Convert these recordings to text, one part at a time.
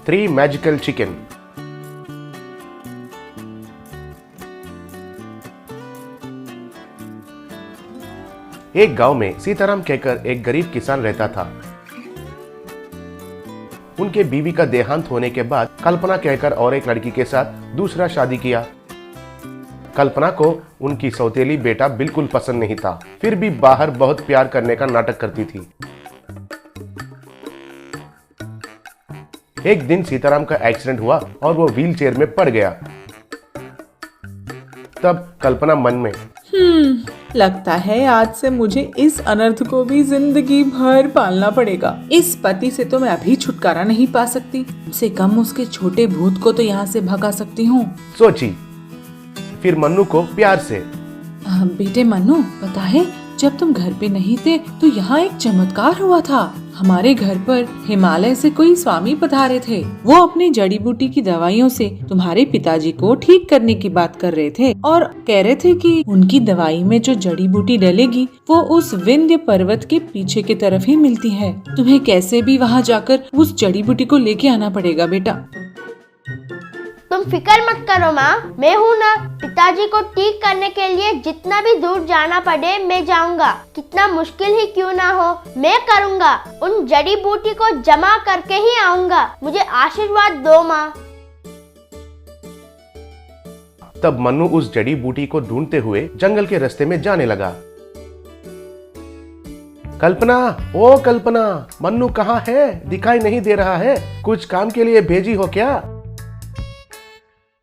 3 magical chicken. एक गांव में सीताराम कहकर एक गरीब किसान रहता था। उनके बीवी का देहांत होने के बाद कल्पना कहकर और एक लड़की के साथ दूसरा शादी किया। कल्पना को उनकी सौतेली बेटा बिल्कुल पसंद नहीं था, फिर भी बाहर बहुत प्यार करने का नाटक करती थी। एक दिन सीताराम का एक्सीडेंट हुआ और वो व्हील चेयर में पड़ गया। तब कल्पना मन में, लगता है आज से मुझे इस अनर्थ को भी जिंदगी भर पालना पड़ेगा। इस पति से तो मैं अभी छुटकारा नहीं पा सकती, कम से कम उसके छोटे भूत को तो यहाँ से भगा सकती हूँ, सोची। फिर मन्नू को प्यार से, बेटे मन्नू, पता है जब तुम घर पे नहीं थे तो यहाँ एक चमत्कार हुआ था। हमारे घर पर हिमालय से कोई स्वामी पधारे थे। वो अपनी जड़ी बूटी की दवाइयों से तुम्हारे पिताजी को ठीक करने की बात कर रहे थे और कह रहे थे कि उनकी दवाई में जो जड़ी बूटी डलेगी वो उस विंध्य पर्वत के पीछे की तरफ ही मिलती है। तुम्हें कैसे भी वहाँ जाकर उस जड़ी बूटी को लेके आना पड़ेगा बेटा। तुम फिक्र मत करो माँ, मैं हूँ ना। पिताजी को ठीक करने के लिए जितना भी दूर जाना पड़े मैं जाऊंगा, कितना मुश्किल ही क्यों ना हो मैं करूँगा। उन जड़ी बूटी को जमा करके ही आऊंगा, मुझे आशीर्वाद दो माँ। तब मन्नू उस जड़ी बूटी को ढूंढते हुए जंगल के रास्ते में जाने लगा। कल्पना, ओ कल्पना, मन्नू कहाँ है? दिखाई नहीं दे रहा है। कुछ काम के लिए भेजी हो क्या?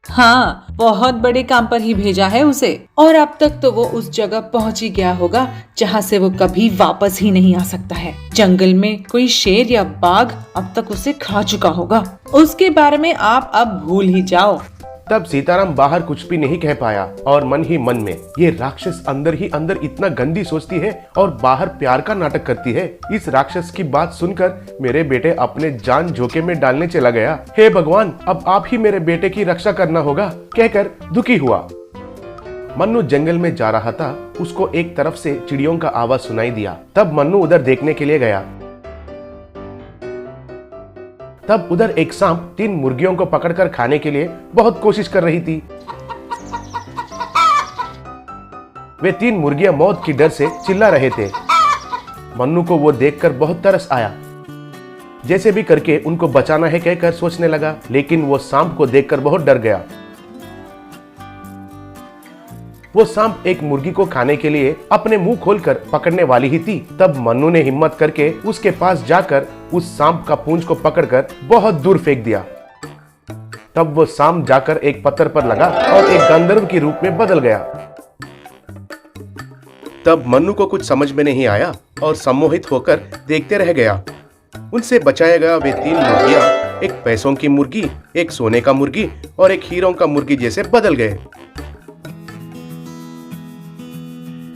हाँ, बहुत बड़े काम पर ही भेजा है उसे, और अब तक तो वो उस जगह पहुंच ही गया होगा जहाँ से वो कभी वापस ही नहीं आ सकता है। जंगल में कोई शेर या बाघ अब तक उसे खा चुका होगा। उसके बारे में आप अब भूल ही जाओ। तब सीताराम बाहर कुछ भी नहीं कह पाया और मन ही मन में, ये राक्षस अंदर ही अंदर इतना गंदी सोचती है और बाहर प्यार का नाटक करती है। इस राक्षस की बात सुनकर मेरे बेटे अपने जान जोखिम में डालने चला गया। हे भगवान, अब आप ही मेरे बेटे की रक्षा करना होगा, कहकर दुखी हुआ। मन्नू जंगल में जा रहा था, उसको एक तरफ से चिड़ियों का आवाज सुनाई दिया। तब मन्नू उधर देखने के लिए गया। तब उधर एक सांप 3 मुर्गियों को पकड़कर खाने के लिए बहुत कोशिश कर रही थी। वे 3 मुर्गियां मौत की डर से चिल्ला रहे थे। मन्नू को वो देखकर बहुत तरस आया। जैसे भी करके उनको बचाना है कहकर सोचने लगा, लेकिन वो सांप को देखकर बहुत डर गया। वो सांप एक मुर्गी को खाने के लिए अपने मुंह खोलकर पकड़ने वाली ही थी। तब मन्नू ने हिम्मत करके उसके पास जाकर उस सांप का पूंछ को पकड़कर बहुत दूर फेंक दिया। तब वो सांप जाकर एक पत्थर पर लगा और एक गंधर्व के रूप में बदल गया। तब मन्नू को कुछ समझ में नहीं आया और सम्मोहित होकर देखते रह गया। उनसे बचाया गया वे 3 मुर्गियां, एक पैसों की मुर्गी, एक सोने का मुर्गी और एक हीरों का मुर्गी जैसे बदल गए।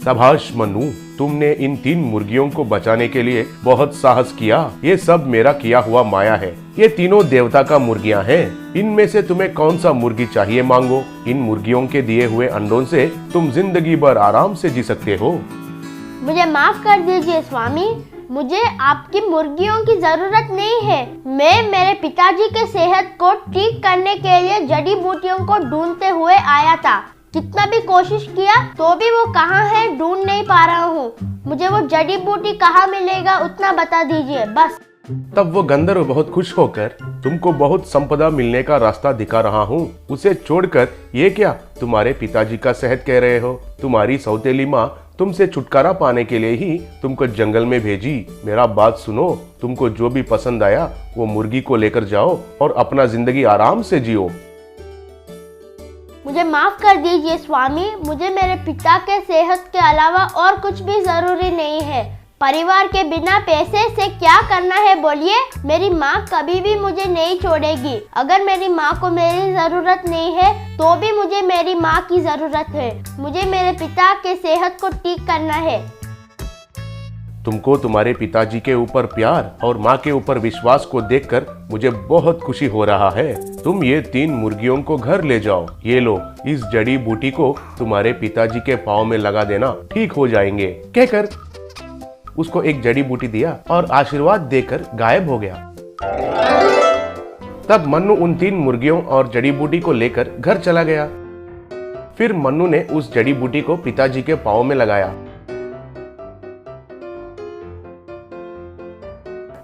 शाबाश मन्नू, तुमने इन 3 मुर्गियों को बचाने के लिए बहुत साहस किया। ये सब मेरा किया हुआ माया है। ये तीनों देवता का मुर्गियां हैं। इनमें से तुम्हें कौन सा मुर्गी चाहिए मांगो। इन मुर्गियों के दिए हुए अंडों से तुम जिंदगी भर आराम से जी सकते हो। मुझे माफ कर दीजिए स्वामी, मुझे आपकी मुर्गियों की जरूरत नहीं है। मैं मेरे पिताजी के सेहत को ठीक करने के लिए जड़ी बूटियों को ढूंढते हुए आया था। कितना भी कोशिश किया तो भी वो कहाँ है ढूंढ नहीं पा रहा हूँ। मुझे वो जड़ी बूटी कहाँ मिलेगा उतना बता दीजिए बस। तब वो गंधर्व बहुत खुश होकर, तुमको बहुत संपदा मिलने का रास्ता दिखा रहा हूँ। उसे छोड़कर ये क्या तुम्हारे पिताजी का सेहत कह रहे हो? तुम्हारी सौतेली माँ तुमसे छुटकारा पाने के लिए ही तुमको जंगल में भेजी। मेरा बात सुनो, तुमको जो भी पसंद आया वो मुर्गी को लेकर जाओ और अपना जिंदगी आराम से जियो। मुझे माफ कर दीजिए स्वामी, मुझे मेरे पिता के सेहत के अलावा और कुछ भी जरूरी नहीं है। परिवार के बिना पैसे से क्या करना है बोलिए। मेरी माँ कभी भी मुझे नहीं छोड़ेगी। अगर मेरी माँ को मेरी जरूरत नहीं है तो भी मुझे मेरी माँ की जरूरत है। मुझे मेरे पिता के सेहत को ठीक करना है। तुमको तुम्हारे पिताजी के ऊपर प्यार और माँ के ऊपर विश्वास को देखकर मुझे बहुत खुशी हो रहा है। तुम ये 3 मुर्गियों को घर ले जाओ। ये लो, इस जड़ी बूटी को तुम्हारे पिताजी के पाँव में लगा देना, ठीक हो जाएंगे, कहकर उसको एक जड़ी बूटी दिया और आशीर्वाद देकर गायब हो गया। तब मन्नू उन 3 मुर्गियों और जड़ी बूटी को लेकर घर चला गया। फिर मन्नू ने उस जड़ी बूटी को पिताजी के पाँव में लगाया।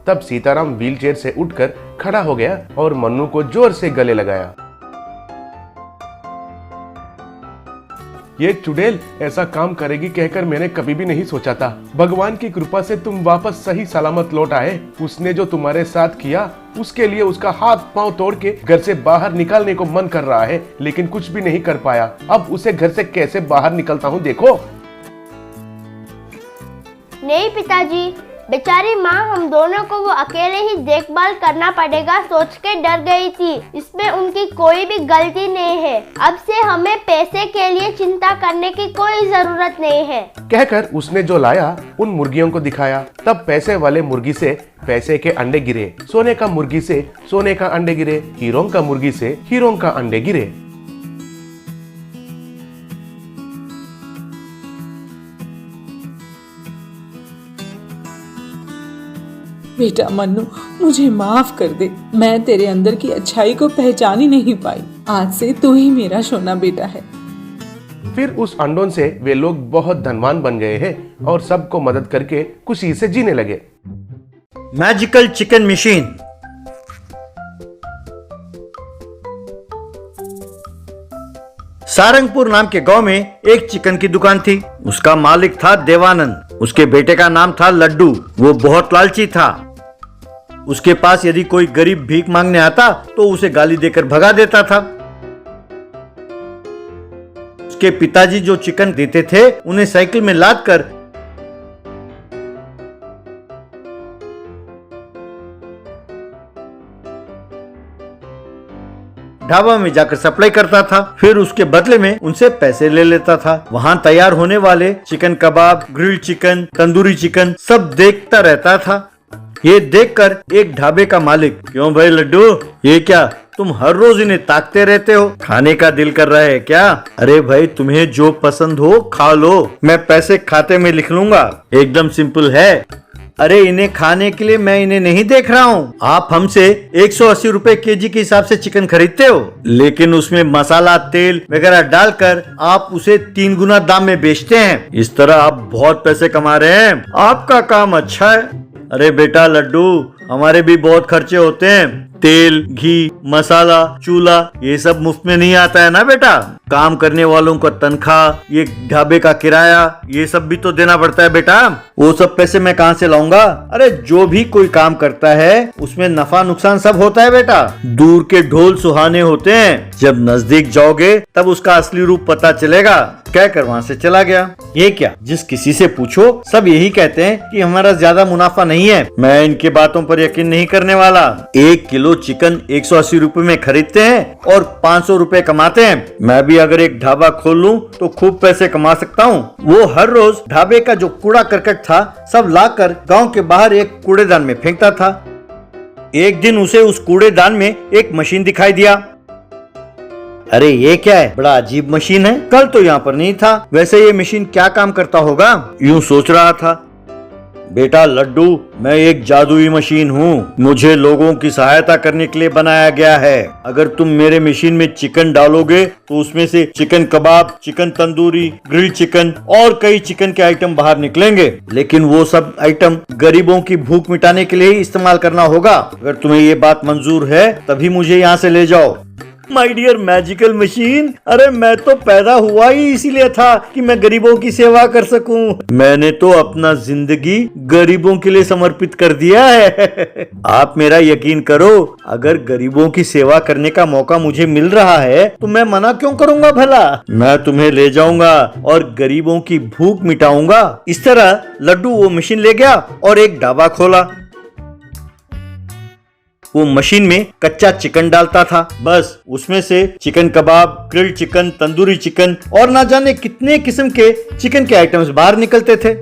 तब सीताराम व्हीलचेयर से उठकर खड़ा हो गया और मन्नू को जोर से गले लगाया। ये चुड़ैल ऐसा काम करेगी कहकर मैंने कभी भी नहीं सोचा था। भगवान की कृपा से तुम वापस सही सलामत लौट आए। उसने जो तुम्हारे साथ किया उसके लिए उसका हाथ पांव तोड़ के घर से बाहर निकालने को मन कर रहा है, लेकिन कुछ भी नहीं कर पाया। अब उसे घर से कैसे बाहर निकलता हूँ देखो। नहीं पिताजी, बेचारी माँ हम दोनों को वो अकेले ही देखभाल करना पड़ेगा सोच के डर गई थी। इसमें उनकी कोई भी गलती नहीं है। अब से हमें पैसे के लिए चिंता करने की कोई जरूरत नहीं है। कहकर उसने जो लाया उन मुर्गियों को दिखाया। तब पैसे वाले मुर्गी से पैसे के अंडे गिरे, सोने का मुर्गी से सोने का अंडे गिरे, हीरों का मुर्गी से हीरों का अंडे गिरे। बेटा मन्नू, मुझे माफ कर दे। मैं तेरे अंदर की अच्छाई को पहचान ही नहीं पाई। आज से तू ही मेरा सोना बेटा है। फिर उस अंडों से वे लोग बहुत धनवान बन गए हैं और सबको मदद करके खुशी से जीने लगे। Magical chicken machine. सारंगपुर नाम के गांव में एक चिकन की दुकान थी। उसका मालिक था देवानंद। उसके बेटे का नाम था लड्डू। वो बहुत लालची था। उसके पास यदि कोई गरीब भीख मांगने आता तो उसे गाली देकर भगा देता था। उसके पिताजी जो चिकन देते थे उन्हें साइकिल में लादकर ढाबा में जाकर सप्लाई करता था। फिर उसके बदले में उनसे पैसे ले लेता था। वहाँ तैयार होने वाले चिकन कबाब, ग्रिल्ड चिकन, तंदूरी चिकन सब देखता रहता था। ये देखकर एक ढाबे का मालिक, क्यों भाई लड्डू, ये क्या तुम हर रोज इन्हें ताकते रहते हो? खाने का दिल कर रहा है क्या? अरे भाई तुम्हें जो पसंद हो खा लो, मैं पैसे खाते में लिख लूंगा। एकदम सिंपल है। अरे इन्हें खाने के लिए मैं इन्हें नहीं देख रहा हूँ। आप हमसे 180 रुपए केजी के हिसाब से चिकन खरीदते हो, लेकिन उसमें मसाला, तेल वगैरह डालकर आप उसे 3 गुना दाम में बेचते हैं। इस तरह आप बहुत पैसे कमा रहे हैं। आपका काम अच्छा है। अरे बेटा लड्डू, हमारे भी बहुत खर्चे होते हैं। तेल, घी, मसाला, चूल्हा, ये सब मुफ्त में नहीं आता है ना बेटा। काम करने वालों का तनख्वाह, ये ढाबे का किराया, ये सब भी तो देना पड़ता है बेटा। वो सब पैसे मैं कहाँ से लाऊंगा? अरे जो भी कोई काम करता है उसमें नफा नुकसान सब होता है बेटा। दूर के ढोल सुहाने होते हैं, जब नजदीक जाओगे तब उसका असली रूप पता चलेगा। कहकर वहाँ से चला गया। ये क्या, जिस किसी से पूछो सब यही कहते हैं कि हमारा ज्यादा मुनाफा नहीं है। मैं इनके बातों पर यकीन नहीं करने वाला। 1 किलो चिकन 180 रुपए में खरीदते हैं और 500 रुपए कमाते हैं। मैं भी अगर एक ढाबा खोल लूं तो खूब पैसे कमा सकता हूं। वो हर रोज ढाबे का जो कूड़ा करकट था सब लाकर गांव के बाहर एक कूड़ेदान में फेंकता था। एक दिन उसे उस कूड़ेदान में एक मशीन दिखाई दिया। अरे ये क्या है, बड़ा अजीब मशीन है, कल तो यहाँ पर नहीं था। वैसे ये मशीन क्या काम करता होगा, यूं सोच रहा था। बेटा लड्डू, मैं एक जादुई मशीन हूँ। मुझे लोगों की सहायता करने के लिए बनाया गया है। अगर तुम मेरे मशीन में चिकन डालोगे तो उसमें से चिकन कबाब, चिकन तंदूरी, ग्रिल्ड चिकन और कई चिकन के आइटम बाहर निकलेंगे। लेकिन वो सब आइटम गरीबों की भूख मिटाने के लिए ही इस्तेमाल करना होगा। अगर तुम्हें ये बात मंजूर है तभी मुझे यहाँ से ले जाओ। माय डियर मैजिकल मशीन, अरे मैं तो पैदा हुआ ही इसीलिए था कि मैं गरीबों की सेवा कर सकूं। मैंने तो अपना जिंदगी गरीबों के लिए समर्पित कर दिया है। आप मेरा यकीन करो, अगर गरीबों की सेवा करने का मौका मुझे मिल रहा है तो मैं मना क्यों करूंगा भला। मैं तुम्हें ले जाऊंगा और गरीबों की भूख मिटाऊंगा। इस तरह लड्डू वो मशीन ले गया और एक ढाबा खोला। वो मशीन में कच्चा चिकन डालता था। बस उसमें से चिकन कबाब, ग्रिल्ड चिकन, तंदूरी चिकन और ना जाने कितने किस्म के चिकन के आइटम्स बाहर निकलते थे।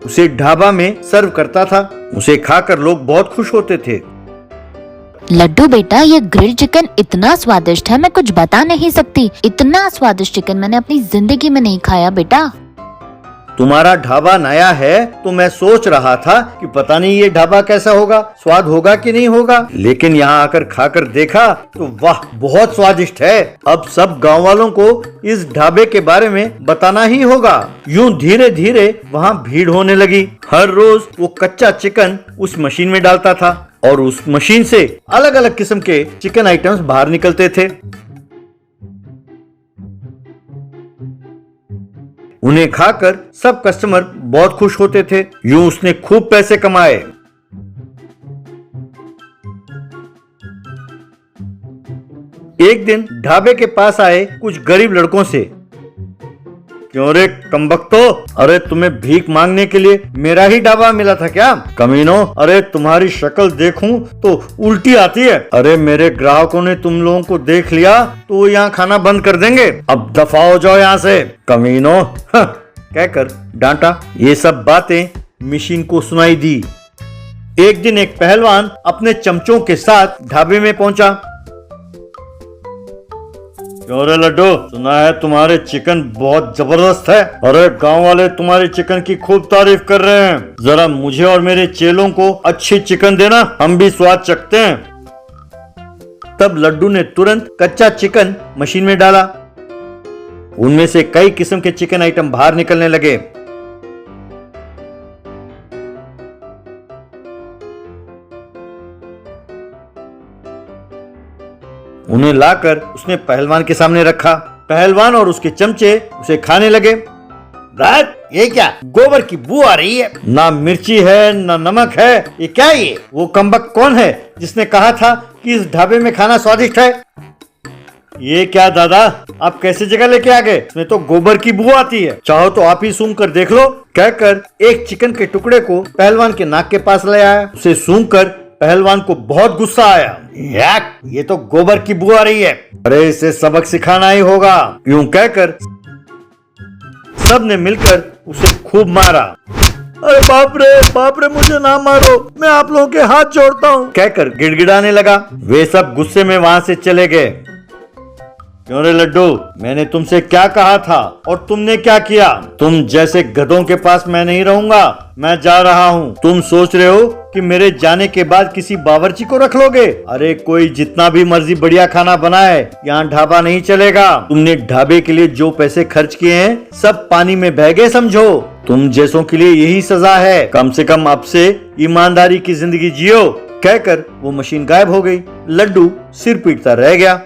उसे ढाबा में सर्व करता था। उसे खाकर लोग बहुत खुश होते थे। लड्डू बेटा, ये ग्रिल चिकन इतना स्वादिष्ट है, मैं कुछ बता नहीं सकती। इतना स्वादिष्ट चिकन मैंने अपनी जिंदगी में नहीं खाया बेटा। तुम्हारा ढाबा नया है तो मैं सोच रहा था कि पता नहीं ये ढाबा कैसा होगा, स्वाद होगा कि नहीं होगा, लेकिन यहाँ आकर खाकर देखा तो वाह, बहुत स्वादिष्ट है। अब सब गांव वालों को इस ढाबे के बारे में बताना ही होगा। यूं धीरे धीरे वहाँ भीड़ होने लगी। हर रोज वो कच्चा चिकन उस मशीन में डालता था और उस मशीन से अलग अलग किस्म के चिकन आइटम्स बाहर निकलते थे। उन्हें खाकर सब कस्टमर बहुत खुश होते थे। यूं उसने खूब पैसे कमाए। एक दिन ढाबे के पास आए कुछ गरीब लड़कों से, क्यों रे कमबख्तो, अरे तुम्हें भीख मांगने के लिए मेरा ही ढाबा मिला था क्या? कमीनों, अरे तुम्हारी शक्ल देखूं तो उल्टी आती है। अरे मेरे ग्राहकों ने तुम लोगों को देख लिया तो वो यहाँ खाना बंद कर देंगे। अब दफा हो जाओ यहाँ से कमीनों, कहकर डांटा। ये सब बातें मशीन को सुनाई दी। एक दिन एक पहलवान अपने चमचों के साथ ढाबे में पहुंचा। क्यों रे लड्डू, सुना है तुम्हारे चिकन बहुत जबरदस्त है। अरे गांव वाले तुम्हारे चिकन की खूब तारीफ कर रहे हैं। जरा मुझे और मेरे चेलों को अच्छी चिकन देना, हम भी स्वाद चखते हैं। तब लड्डू ने तुरंत कच्चा चिकन मशीन में डाला। उनमें से कई किस्म के चिकन आइटम बाहर निकलने लगे। उन्हें लाकर उसने पहलवान के सामने रखा। पहलवान और उसके चमचे उसे खाने लगे। रात, ये क्या गोबर की बू आ रही है, ना मिर्ची है ना नमक है, ये क्या ये? वो कमबख्त कौन है जिसने कहा था कि इस ढाबे में खाना स्वादिष्ट है? ये क्या दादा, आप कैसे जगह लेके आ गए? इसमें तो गोबर की बू आती है, चाहो तो आप ही सूंघ कर देख लो। कहकर एक चिकन के टुकड़े को पहलवान के नाक के पास ले आया। उसे सूंघ कर पहलवान को बहुत गुस्सा आया। याक, ये तो गोबर की बू आ रही है, अरे इसे सबक सिखाना ही होगा। यूं कहकर सब ने मिलकर उसे खूब मारा। अरे बाप रे, मुझे ना मारो, मैं आप लोगों के हाथ जोड़ता हूँ, कहकर गिड़गिड़ाने लगा। वे सब गुस्से में वहां से चले गए। क्यों रे लड्डू, मैंने तुमसे क्या कहा था और तुमने क्या किया? तुम जैसे गधों के पास मैं नहीं रहूंगा, मैं जा रहा हूँ। तुम सोच रहे हो कि मेरे जाने के बाद किसी बावर्ची को रख लोगे? अरे कोई जितना भी मर्जी बढ़िया खाना बनाए, यहाँ ढाबा नहीं चलेगा। तुमने ढाबे के लिए जो पैसे खर्च किए हैं सब पानी में बह गए समझो। तुम जैसों के लिए यही सजा है। कम से कम अब से ईमानदारी की जिंदगी जियो। कहकर वो मशीन गायब हो गई। लड्डू सिर पीटता रह गया।